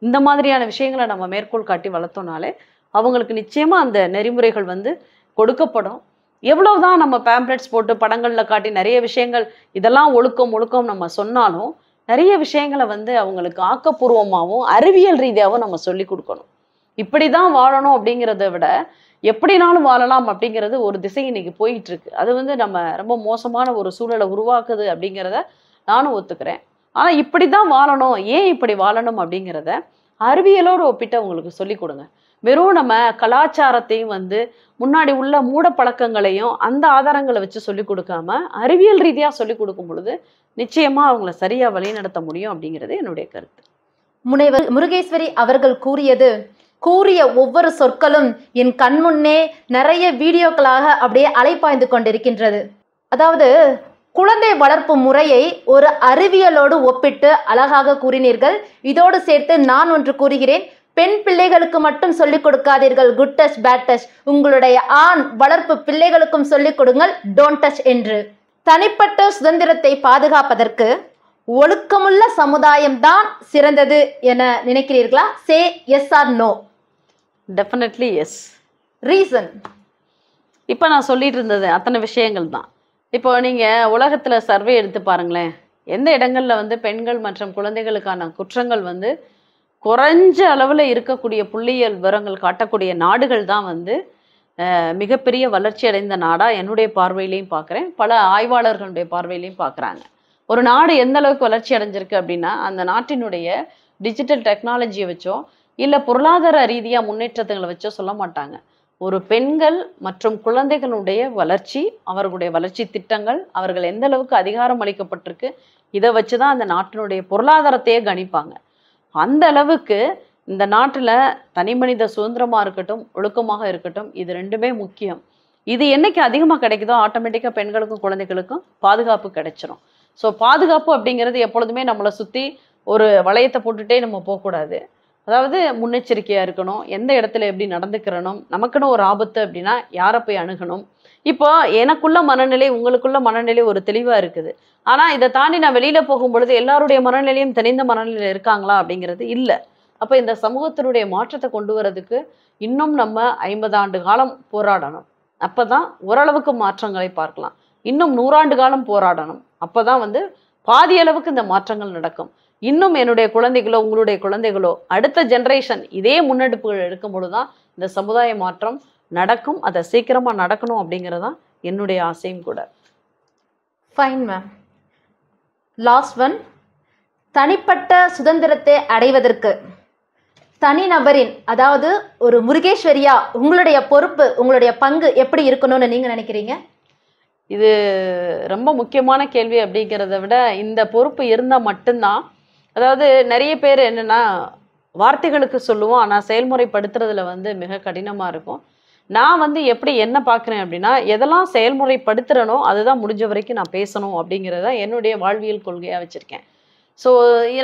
இந்த மாதிரியான விஷயங்களை நம்ம மேற்கோள் காட்டி வளர்த்தோனாலே அவங்களுக்கு நிச்சயமாக அந்த நெறிமுறைகள் கொடுக்கப்படும். எவ்வளவுதான் நம்ம பேம்ப்ளெட்ஸ் போட்டு படங்களில் காட்டி நிறைய விஷயங்கள் இதெல்லாம் ஒழுக்கம் நம்ம சொன்னாலும் நிறைய விஷயங்களை அவங்களுக்கு ஆக்கப்பூர்வமாகவும் அறிவியல் ரீதியாகவும் நம்ம சொல்லி கொடுக்கணும். இப்படி தான் வாழணும் அப்படிங்கிறத விட எப்படினாலும் வாழலாம் அப்படிங்கிறது ஒரு திசை இன்னைக்கு போயிட்டு இருக்கு. அது நம்ம ரொம்ப மோசமான ஒரு சூழலை உருவாக்குது அப்படிங்கிறத நானும் ஒத்துக்கிறேன். ஆனால் இப்படி தான் வாழணும், ஏன் இப்படி வாழணும் அப்படிங்கிறத அறிவியலோடு ஒப்பிட்டு அவங்களுக்கு சொல்லி கொடுங்க. வெறும் நம்ம கலாச்சாரத்தையும் முன்னாடி உள்ள மூட பழக்கங்களையும் அந்த ஆதாரங்களை வச்சு சொல்லி கொடுக்காம அறிவியல் ரீதியாக சொல்லி கொடுக்கும் பொழுது நிச்சயமா அவங்கள சரியா வழி நடத்த முடியும் அப்படிங்கிறது என்னுடைய கருத்து. முனைவர் முருகேஸ்வரி அவர்கள் கூறிய ஒவ்வொரு சொற்களும் என் கண்முன்னே நிறைய வீடியோக்களாக அப்படியே அலைப்பாய்ந்து கொண்டிருக்கின்றது. அதாவது குழந்தை வளர்ப்பு முறையை ஒரு அறிவியலோடு ஒப்பிட்டு அழகாக கூறினீர்கள். இதோடு சேர்த்து நான் ஒன்று கூறுகிறேன். பெண் பிள்ளைகளுக்கு மட்டும் சொல்லிக் கொடுக்காதீர்கள் குட் டச் பேட் டச், உங்களுடைய ஆண் வளர்ப்பு பிள்ளைகளுக்கும் சொல்லிக் கொடுங்கள் டோன்ட் டச் என்று. தனிப்பட்ட சுதந்திரத்தை பாதுகாப்பதற்கு ஒழுக்கமுள்ள சமுதாயம் தான் சிறந்தது என நினைக்கிறீர்களா? Say yes or no. Definitely yes. Reason? இப்போ நான் சொல்லிட்டு இருந்தது அத்தனை விஷயங்கள் தான். இப்போ நீங்கள் உலகத்தில் சர்வே எடுத்து பாருங்களேன், எந்த இடங்களில் பெண்கள் மற்றும் குழந்தைகளுக்கான குற்றங்கள் குறைஞ்ச அளவில் இருக்கக்கூடிய புள்ளியியல் விவரங்கள் காட்டக்கூடிய நாடுகள் தான் மிகப்பெரிய வளர்ச்சி அடைந்த நாடாக என்னுடைய பார்வையிலையும் பார்க்குறேன், பல ஆய்வாளர்களுடைய பார்வையிலையும் பார்க்குறாங்க. ஒரு நாடு எந்த அளவுக்கு வளர்ச்சி அடைஞ்சிருக்கு அப்படின்னா அந்த நாட்டினுடைய டிஜிட்டல் டெக்னாலஜியை வச்சோ இல்லை பொருளாதார ரீதியாக முன்னேற்றத்துகளை வச்சோ சொல்ல மாட்டாங்க. ஒரு பெண்கள் மற்றும் குழந்தைகளுடைய வளர்ச்சி, அவர்களுடைய வளர்ச்சி திட்டங்கள், அவர்கள் எந்த அளவுக்கு அதிகாரம் அளிக்கப்பட்டிருக்கு, இதை வச்சு தான் அந்த நாட்டினுடைய பொருளாதாரத்தையே கணிப்பாங்க. அந்த அளவுக்கு இந்த நாட்டில் தனி மனித சுதந்திரமாக இருக்கட்டும், ஒழுக்கமாக இருக்கட்டும், இது ரெண்டுமே முக்கியம். இது என்னைக்கு அதிகமாக கிடைக்குதோ ஆட்டோமேட்டிக்காக பெண்களுக்கும் குழந்தைகளுக்கும் பாதுகாப்பு கிடைச்சிரும். ஸோ பாதுகாப்பு அப்படிங்கிறது எப்பொழுதுமே நம்மளை சுற்றி ஒரு வளையத்தை போட்டுகிட்டே நம்ம போகக்கூடாது. அதாவது முன்னெச்சரிக்கையாக இருக்கணும், எந்த இடத்துல எப்படி நடந்துக்கிறணும், நமக்குன்னு ஒரு ஆபத்து அப்படின்னா யாரை போய் அணுகணும். இப்போ எனக்குள்ள மனநிலை உங்களுக்குள்ள மனநிலை ஒரு தெளிவாக இருக்குது. ஆனால் இதை தாண்டி நான் வெளியில் போகும்பொழுது எல்லாருடைய மனநிலையும் தெளிந்த மனநிலையில் இருக்காங்களா அப்படிங்கிறது இல்லை. அப்போ இந்த சமூகத்தினுடைய மாற்றத்தை கொண்டு வரதுக்கு இன்னும் நம்ம 50 ஆண்டு காலம் போராடணும். அப்போ தான் ஓரளவுக்கு மாற்றங்களை பார்க்கலாம். இன்னும் 100 ஆண்டு காலம் போராடணும். அப்போ தான் வந்து பாதி அளவுக்கு இந்த மாற்றங்கள் நடக்கும். இன்னும் என்னுடைய குழந்தைகளோ உங்களுடைய குழந்தைகளோ அடுத்த ஜென்ரேஷன் இதே முன்னெடுப்புகள் எடுக்கும்பொழுது தான் இந்த சமுதாய மாற்றம் நடக்கும். அதை சீக்கிரமாக நடக்கணும் அப்படிங்கிறது தான் என்னுடைய ஆசையும் கூட. Fine ma'am. Last one. தனிப்பட்ட சுதந்திரத்தை அடைவதற்கு தனிநபரின், அதாவது ஒரு முருகேஸ்வரியா உங்களுடைய பொறுப்பு, உங்களுடைய பங்கு எப்படி இருக்கணும்னு நீங்க நினைக்கிறீங்க? இது ரொம்ப முக்கியமான கேள்வி. அப்படிங்கிறத விட இந்த பொறுப்பு இருந்தால் மட்டும்தான், அதாவது நிறைய பேர் என்னென்னா வார்த்தைகளுக்கு சொல்லுவோம், ஆனால் செயல்முறைப்படுத்துறதுல வந்து மிக கடினமாக இருக்கும். நான் வந்து எப்படி என்ன பார்க்குறேன் அப்படின்னா, எதெல்லாம் செயல்முறைப்படுத்துகிறனோ அதுதான் முடிஞ்ச வரைக்கும் நான் பேசணும் அப்படிங்கிறத என்னுடைய வாழ்வியல் கொள்கையாக வச்சுருக்கேன். ஸோ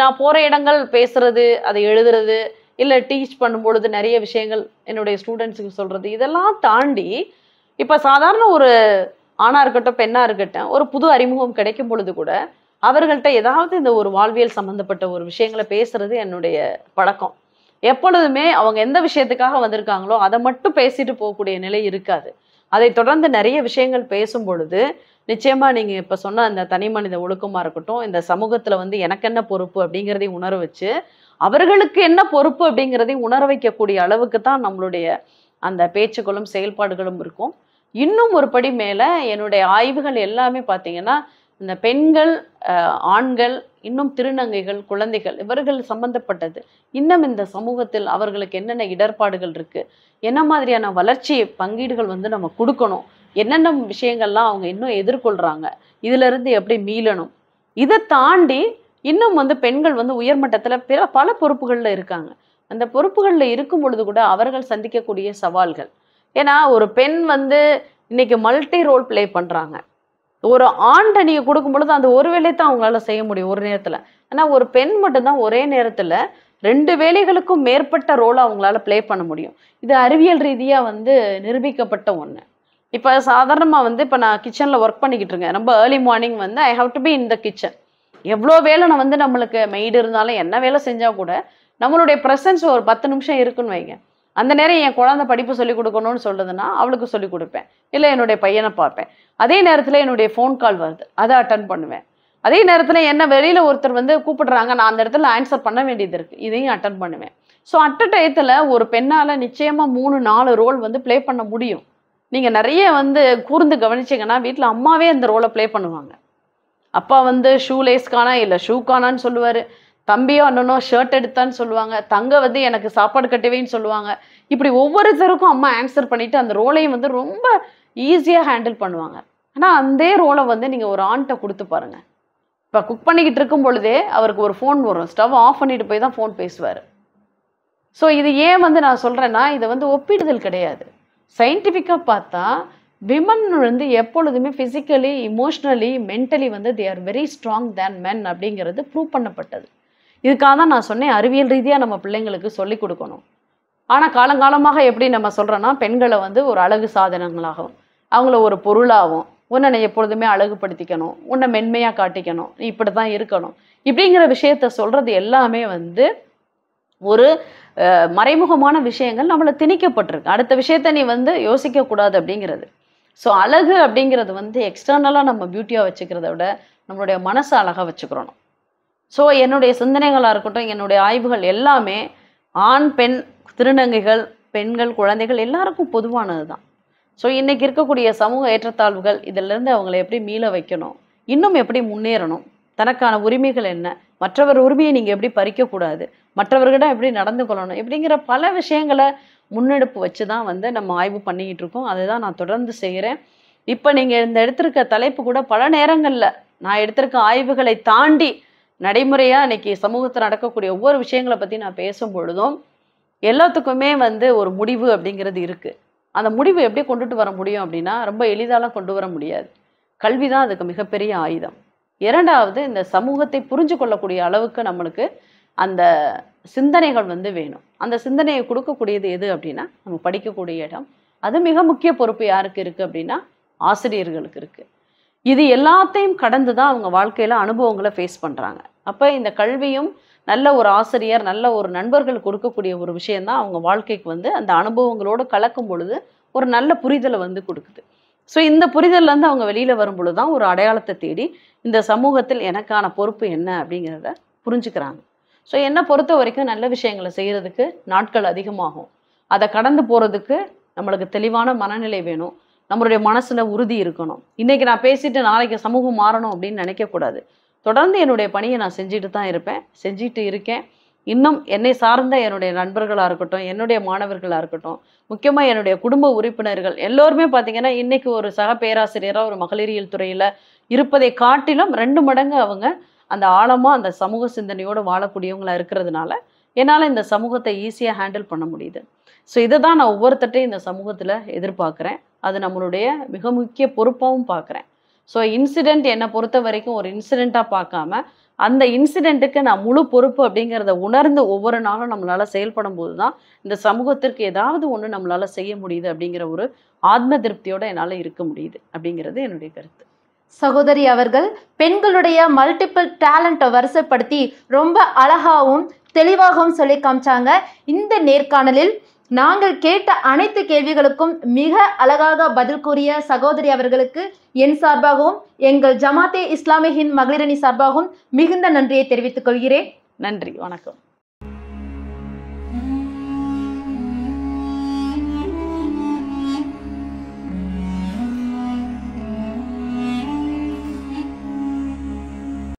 நான் போகிற இடங்கள் பேசுறது, அதை எழுதுறது, இல்லை டீச் பண்ணும்பொழுது நிறைய விஷயங்கள் என்னுடைய ஸ்டூடெண்ட்ஸுக்கு சொல்கிறது, இதெல்லாம் தாண்டி இப்போ சாதாரண ஒரு ஆணாக இருக்கட்டும் பெண்ணாக இருக்கட்டும் ஒரு புது அறிமுகம் கிடைக்கும் பொழுது கூட அவர்கள்ட்ட ஏதாவது இந்த ஒரு வாழ்வியல் சம்மந்தப்பட்ட ஒரு விஷயங்களை பேசுறது என்னுடைய பழக்கம். எப்பொழுதுமே அவங்க எந்த விஷயத்துக்காக வந்திருக்காங்களோ அதை மட்டும் பேசிட்டு போகக்கூடிய நிலை இருக்காது. அதை தொடர்ந்து நிறைய விஷயங்கள் பேசும் பொழுது நிச்சயமாக நீங்கள் இப்போ சொன்ன அந்த தனி மனித ஒழுக்கமாக இருக்கட்டும், இந்த சமூகத்தில் வந்து எனக்கு என்ன பொறுப்பு அப்படிங்கிறதையும் உணர வச்சு அவர்களுக்கு என்ன பொறுப்பு அப்படிங்கிறதையும் உணர வைக்கக்கூடிய அளவுக்கு தான் நம்மளுடைய அந்த பேச்சுக்களும் செயல்பாடுகளும் இருக்கும். இன்னும் ஒரு படி மேலே என்னுடைய ஆய்வுகள் எல்லாமே பார்த்தீங்கன்னா இந்த பெண்கள், ஆண்கள், இன்னும் திருநங்கைகள், குழந்தைகள் இவர்கள் சம்பந்தப்பட்டது. இன்னும் இந்த சமூகத்தில் அவர்களுக்கு என்னென்ன இடர்பாடுகள் இருக்குது, என்ன மாதிரியான வளர்ச்சி பங்கீடுகள் வந்து நம்ம கொடுக்கணும், என்னென்ன விஷயங்கள்லாம் அவங்க இன்னும் எதிர்கொள்கிறாங்க, இதிலிருந்து எப்படி மீளணும், இதை தாண்டி இன்னும் வந்து பெண்கள் வந்து உயர்மட்டத்தில் பல பொறுப்புகளில் இருக்காங்க. அந்த பொறுப்புகளில் இருக்கும் பொழுது கூட அவர்கள் சந்திக்கக்கூடிய சவால்கள். ஏன்னா ஒரு பெண் வந்து இன்னைக்கு மல்டி ரோல் பிளே பண்ணுறாங்க. ஒரு ஆண்ட நீங்கள் கொடுக்கும் பொழுது அந்த ஒரு வேலையை தான் அவங்களால செய்ய முடியும் ஒரு நேரத்தில். ஆனால் ஒரு பெண் மட்டும்தான் ஒரே நேரத்தில் 2 வேலைகளுக்கும் மேற்பட்ட ரோலை அவங்களால ப்ளே பண்ண முடியும். இது அறிவியல் ரீதியாக வந்து நிரூபிக்கப்பட்ட ஒன்று. இப்போ சாதாரணமாக வந்து இப்போ நான் கிச்சனில் ஒர்க் பண்ணிக்கிட்டு இருக்கேன். ரொம்ப ஏர்லி மார்னிங் வந்து I have to be in the kitchen. எவ்வளோ வேலை நான் வந்து நம்மளுக்கு மெய்டு இருந்தாலும் என்ன வேலை செஞ்சால் கூட நம்மளுடைய ப்ரெசன்ஸ் ஒரு 10 நிமிஷம் இருக்குன்னு வைங்க. அந்த நேரம் என் குழந்தை படிப்பு சொல்லிக் கொடுக்கணும்னு சொல்லுதுன்னா அவளுக்கு சொல்லிக் கொடுப்பேன், இல்லை என்னுடைய பையனை பார்ப்பேன். அதே நேரத்தில் என்னுடைய ஃபோன் கால் வருது, அதை அட்டன் பண்ணுவேன். அதே நேரத்தில் என்ன வெளியில் ஒருத்தர் வந்து கூப்பிடுறாங்க, நான் அந்த இடத்துல ஆன்சர் பண்ண வேண்டியது இருக்குது, இதையும் அட்டன் பண்ணுவேன். ஸோ அட் அ டயத்தில் ஒரு பெண்ணால் நிச்சயமாக 3-4 ரோல் வந்து ப்ளே பண்ண முடியும். நீங்கள் நிறைய வந்து கூர்ந்து கவனிச்சிங்கன்னா வீட்டில் அம்மாவே அந்த ரோலை ப்ளே பண்ணுவாங்க. அப்பா வந்து ஷூ லேஸ்கானா இல்லை ஷூக்கானான்னு சொல்லுவார், தம்பியோ அண்ணனோ ஷர்ட் எடுத்தான்னு சொல்லுவாங்க, தங்க வந்து எனக்கு சாப்பாடு கட்டவேன்னு சொல்லுவாங்க. இப்படி ஒவ்வொருத்தருக்கும் அம்மா ஆன்சர் பண்ணிவிட்டு அந்த ரோலையும் வந்து ரொம்ப ஈஸியாக ஹேண்டில் பண்ணுவாங்க. ஆனால் அந்த ரோலை வந்து நீங்கள் ஒரு ஆண்கிட்ட கொடுத்து பாருங்கள். இப்போ குக் பண்ணிக்கிட்டு இருக்கும் பொழுதே அவருக்கு ஒரு ஃபோன் வரும், ஸ்டவ் ஆஃப் பண்ணிட்டு போய் தான் ஃபோன் பேசுவார். ஸோ இது ஏன் வந்து நான் சொல்கிறேன்னா, இதை வந்து ஒப்பிடுதல் கிடையாது. சயின்டிஃபிக்காக பார்த்தா விமன் வந்து எப்பொழுதுமே ஃபிசிக்கலி, இமோஷ்னலி, மென்டலி வந்து தே ஆர் வெரி ஸ்ட்ராங் தேன் மென் அப்படிங்கிறது ப்ரூவ் பண்ணப்பட்டது. இதுக்காக தான் நான் சொன்னேன் அறிவியல் ரீதியாக நம்ம பிள்ளைங்களுக்கு சொல்லிக் கொடுக்கணும். ஆனால் காலங்காலமாக எப்படி நம்ம சொல்கிறோன்னா பெண்களை வந்து ஒரு அழகு சாதனங்களாகவும் அவங்கள ஒரு பொருளாகவும், உன்னை எப்பொழுதுமே அழகுபடுத்திக்கணும், உன்னை மென்மையாக காட்டிக்கணும், நீ இப்படி தான் இருக்கணும், இப்படிங்கிற விஷயத்த சொல்கிறது எல்லாமே வந்து ஒரு மறைமுகமான விஷயங்கள் நம்மளை திணிக்கப்பட்டிருக்கு. அடுத்த விஷயத்த நீ வந்து யோசிக்கக்கூடாது அப்படிங்கிறது. ஸோ அழகு அப்படிங்கிறது வந்து எக்ஸ்டர்னலாக நம்ம பியூட்டியாக வச்சுக்கிறத விட நம்மளுடைய மனசை அழகாக வச்சுக்கிறணும். ஸோ என்னுடைய சிந்தனைகளாக இருக்கட்டும், என்னுடைய ஆய்வுகள் எல்லாமே ஆண், பெண், திருநங்கைகள், பெண்கள், குழந்தைகள் எல்லாருக்கும் பொதுவானது தான். ஸோ இன்றைக்கி இருக்கக்கூடிய சமூக ஏற்றத்தாழ்வுகள் இதிலிருந்து அவங்களை எப்படி மீள வைக்கணும், இன்னும் எப்படி முன்னேறணும், தனக்கான உரிமைகள் என்ன, மற்றவர் உரிமையை நீங்கள் எப்படி பறிக்கக்கூடாது, மற்றவர்களிடம் எப்படி நடந்து கொள்ளணும், இப்படிங்கிற பல விஷயங்களை முன்னெடுப்பு வச்சு தான் வந்து நம்ம ஆய்வு பண்ணிக்கிட்டு இருக்கோம். அதை தான் நான் தொடர்ந்து செய்கிறேன். இப்போ நீங்கள் இந்த எடுத்திருக்க தலைப்பு கூட பல நேரங்களில் நான் எடுத்திருக்க ஆய்வுகளை தாண்டி நடைமுறையாக இன்னைக்கு சமூகத்தில் நடக்கக்கூடிய ஒவ்வொரு விஷயங்களை பற்றி நான் பேசும் பொழுதும் எல்லாத்துக்குமே வந்து ஒரு முடிவு அப்படிங்கிறது இருக்குது. அந்த முடிவு எப்படி கொண்டுட்டு வர முடியும் அப்படின்னா, ரொம்ப எளிதாலாம் கொண்டு வர முடியாது. கல்வி தான் அதுக்கு மிகப்பெரிய ஆயுதம். 2வது, இந்த சமூகத்தை புரிஞ்சு கொள்ளக்கூடிய அளவுக்கு நம்மளுக்கு அந்த சிந்தனைகள் வந்து வேணும். அந்த சிந்தனையை கொடுக்கக்கூடியது எது அப்படின்னா, நம்ம படிக்கக்கூடிய இடம். அது மிக முக்கிய பொறுப்பு யாருக்கு இருக்கு அப்படின்னா, ஆசிரியர்களுக்கு இருக்கு. இது எல்லாத்தையும் கடந்து தான் அவங்க வாழ்க்கையில அனுபவங்களை ஃபேஸ் பண்றாங்க. அப்ப இந்த கல்வியும் நல்ல ஒரு ஆசிரியர், நல்ல ஒரு நண்பர்கள் கொடுக்கக்கூடிய ஒரு விஷயம் தான் அவங்க வாழ்க்கைக்கு வந்து அந்த அனுபவங்களோடு கலக்கும் பொழுது ஒரு நல்ல புரிதலை வந்து கொடுக்குது. ஸோ இந்த புரிதல்ல இருந்து அவங்க வெளியில வரும் பொழுது தான் ஒரு அடையாளத்தை தேடி இந்த சமூகத்தில் எனக்கான பொறுப்பு என்ன அப்படிங்கிறத புரிஞ்சுக்கிறாங்க. ஸோ என்னை பொறுத்த வரைக்கும் நல்ல விஷயங்களை செய்யறதுக்கு நாட்கள் அதிகமாகும். அதை கடந்து போறதுக்கு நம்மளுக்கு தெளிவான மனநிலை வேணும். நம்மளுடைய மனசுல உறுதி இருக்கணும். இன்னைக்கு நான் பேசிட்டு நாளைக்கு சமூகம் மாறணும் அப்படின்னு நினைக்கக்கூடாது. தொடர்ந்து என்னுடைய பணியை நான் செஞ்சுட்டு தான் இருப்பேன், செஞ்சுட்டு இருக்கேன். இன்னும் என்னை சார்ந்த என்னுடைய நண்பர்களாக இருக்கட்டும், என்னுடைய மாணவர்களாக இருக்கட்டும், முக்கியமாக என்னுடைய குடும்ப உறுப்பினர்கள் எல்லோருமே பார்த்தீங்கன்னா இன்னைக்கு ஒரு சக பேராசிரியராக ஒரு மகளிரியல் துறையில் இருப்பதை காட்டிலும் 2 மடங்கு அவங்க அந்த ஆழமாக அந்த சமூக சிந்தனையோடு வாழக்கூடியவங்களா இருக்கிறதுனால என்னால் இந்த சமூகத்தை ஈஸியாக ஹேண்டில் பண்ண முடியுது. ஸோ இதை தான் நான் ஒவ்வொருத்தட்டையும் இந்த சமூகத்தில் எதிர்பார்க்குறேன். அது நம்மளுடைய மிக முக்கிய பொறுப்பாகவும் பார்க்குறேன். ஸோ இன்சிடெண்ட் என்னை பொறுத்த வரைக்கும் ஒரு இன்சிடெண்ட்டாக பார்க்காம அந்த இன்சிடெண்ட்டுக்கு நான் முழு பொறுப்பு அப்படிங்கிறத உணர்ந்து ஒவ்வொரு நாளும் நம்மளால் செயல்படும் போது தான் இந்த சமூகத்திற்கு ஏதாவது ஒன்று நம்மளால் செய்ய முடியுது அப்படிங்கிற ஒரு ஆத்ம திருப்தியோடு என்னால் இருக்க முடியுது அப்படிங்கிறது என்னுடைய கருத்து. சகோதரி அவர்கள் பெண்களுடைய மல்டிபிள் டேலண்ட்டை வரிசைப்படுத்தி ரொம்ப அழகாகவும் தெளிவாகவும் சொல்லி காமிச்சாங்க. இந்த நேர்காணலில் நாங்கள் கேட்ட அனைத்து கேள்விகளுக்கும் மிக அழகாக பதில் கூறிய சகோதரி அவர்களுக்கு என் சார்பாகவும் எங்கள் ஜமாத்தே இஸ்லாமிய ஹிந்த் மகளிரணி சார்பாகவும் மிகுந்த நன்றியை தெரிவித்துக் கொள்கிறேன். நன்றி, வணக்கம்.